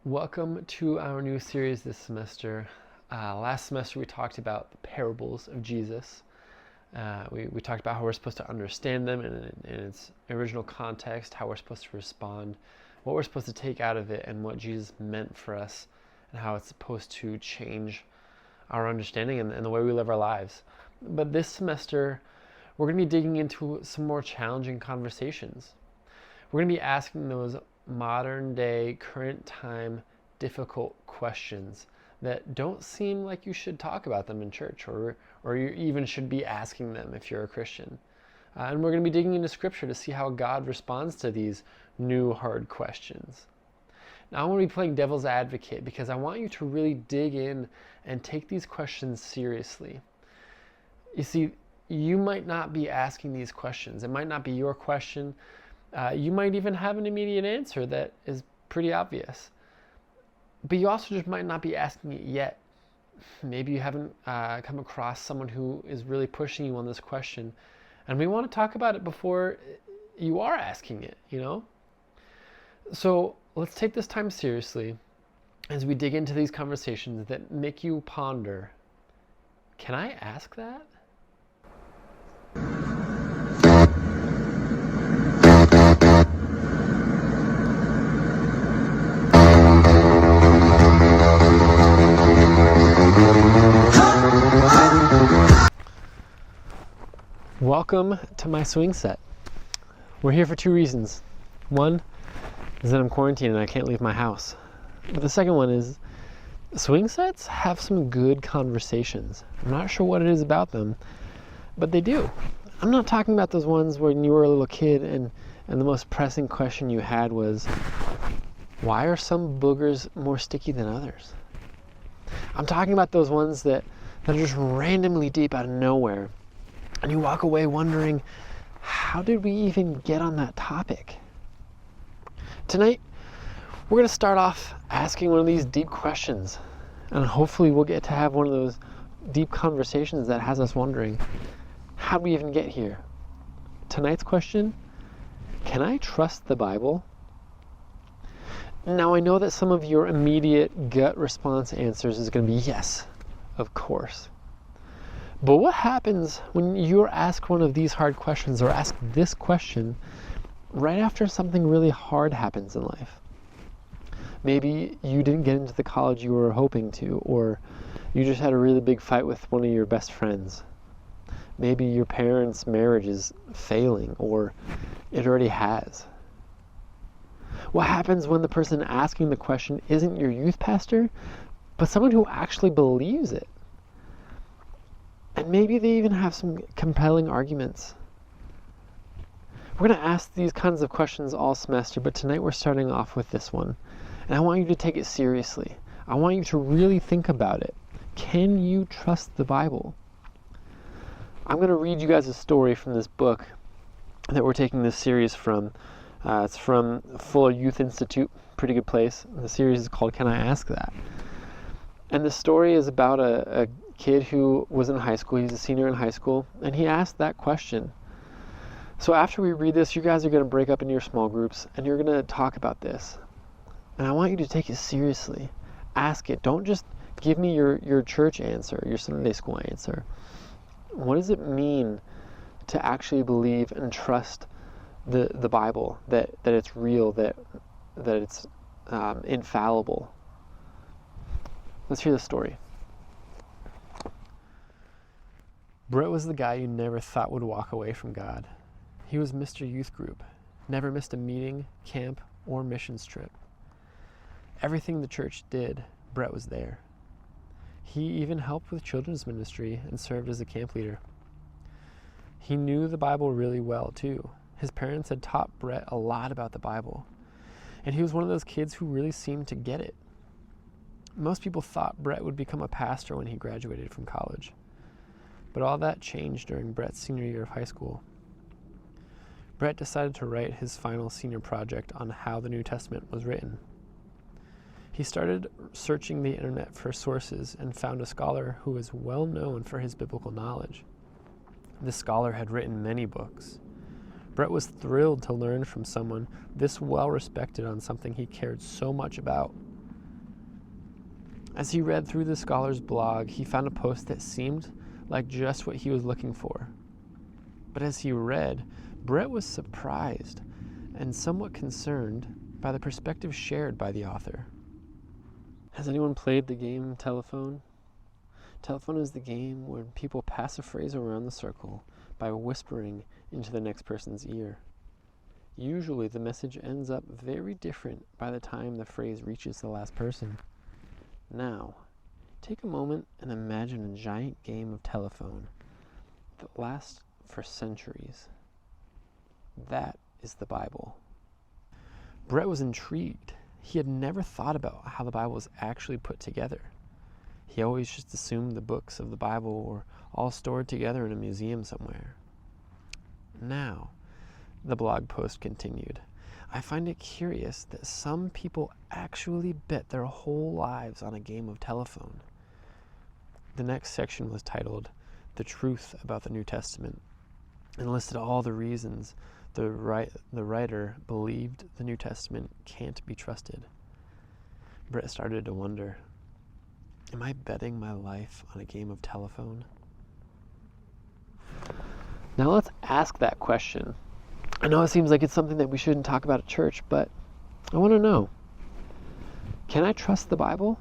Welcome to our new series this semester. Last semester we talked about the parables of Jesus. We talked about how we're supposed to understand them in its original context, how we're supposed to respond, what we're supposed to take out of it, and what Jesus meant for us, and how it's supposed to change our understanding and the way we live our lives. But this semester, we're going to be digging into some more challenging conversations. We're going to be asking those modern day, current time, difficult questions that don't seem like you should talk about them in church, or you even should be asking them if you're a Christian. And we're going to be digging into Scripture to see how God responds to these new hard questions. Now, I'm going to be playing devil's advocate because I want you to really dig in and take these questions seriously. You see, you might not be asking these questions. It might not be your question. You might even have an immediate answer that is pretty obvious. But you also just might not be asking it yet. Maybe you haven't come across someone who is really pushing you on this question. And we want to talk about it before you are asking it, you know? So let's take this time seriously as we dig into these conversations that make you ponder, can I ask that? Welcome to my swing set. We're here for two reasons. One is that I'm quarantined and I can't leave my house. But the second one is swing sets have some good conversations. I'm not sure what it is about them, but they do. I'm not talking about those ones when you were a little kid and the most pressing question you had was, why are some boogers more sticky than others? I'm talking about those ones that are just randomly deep out of nowhere. And you walk away wondering, how did we even get on that topic? Tonight, we're going to start off asking one of these deep questions. And hopefully we'll get to have one of those deep conversations that has us wondering, how did we even get here? Tonight's question, can I trust the Bible? Now I know that some of your immediate gut response answers is going to be yes, of course. But what happens when you're asked one of these hard questions or asked this question right after something really hard happens in life? Maybe you didn't get into the college you were hoping to, or you just had a really big fight with one of your best friends. Maybe your parents' marriage is failing, or it already has. What happens when the person asking the question isn't your youth pastor, but someone who actually believes it? And maybe they even have some compelling arguments. We're going to ask these kinds of questions all semester, but tonight we're starting off with this one. And I want you to take it seriously. I want you to really think about it. Can you trust the Bible? I'm going to read you guys a story from this book that we're taking this series from. It's from Fuller Youth Institute, pretty good place. The series is called Can I Ask That? And the story is about a kid who was in high school. He's a senior in high school, and he asked that question. So after we read this, you guys are going to break up into your small groups, and you're going to talk about this. And I want you to take it seriously. Ask it. Don't just give me your church answer, your Sunday school answer. What does it mean to actually believe and trust the Bible, that it's real, that it's infallible? Let's hear the story. Brett was the guy you never thought would walk away from God. He was Mr. Youth Group, never missed a meeting, camp, or missions trip. Everything the church did, Brett was there. He even helped with children's ministry and served as a camp leader. He knew the Bible really well, too. His parents had taught Brett a lot about the Bible, and he was one of those kids who really seemed to get it. Most people thought Brett would become a pastor when he graduated from college. But all that changed during Brett's senior year of high school. Brett decided to write his final senior project on how the New Testament was written. He started searching the internet for sources and found a scholar who was well known for his biblical knowledge. This scholar had written many books. Brett was thrilled to learn from someone this well respected on something he cared so much about. As he read through the scholar's blog, he found a post that seemed like just what he was looking for. But as he read, Brett was surprised and somewhat concerned by the perspective shared by the author. Has anyone played the game Telephone? Telephone is the game where people pass a phrase around the circle by whispering into the next person's ear. Usually the message ends up very different by the time the phrase reaches the last person. Now, take a moment and imagine a giant game of telephone that lasts for centuries. That is the Bible. Brett was intrigued. He had never thought about how the Bible was actually put together. He always just assumed the books of the Bible were all stored together in a museum somewhere. Now, the blog post continued, I find it curious that some people actually bet their whole lives on a game of telephone. The next section was titled, The Truth About the New Testament, and listed all the reasons the writer believed the New Testament can't be trusted. Brett started to wonder, am I betting my life on a game of telephone? Now let's ask that question. I know it seems like it's something that we shouldn't talk about at church, but I want to know, can I trust the Bible?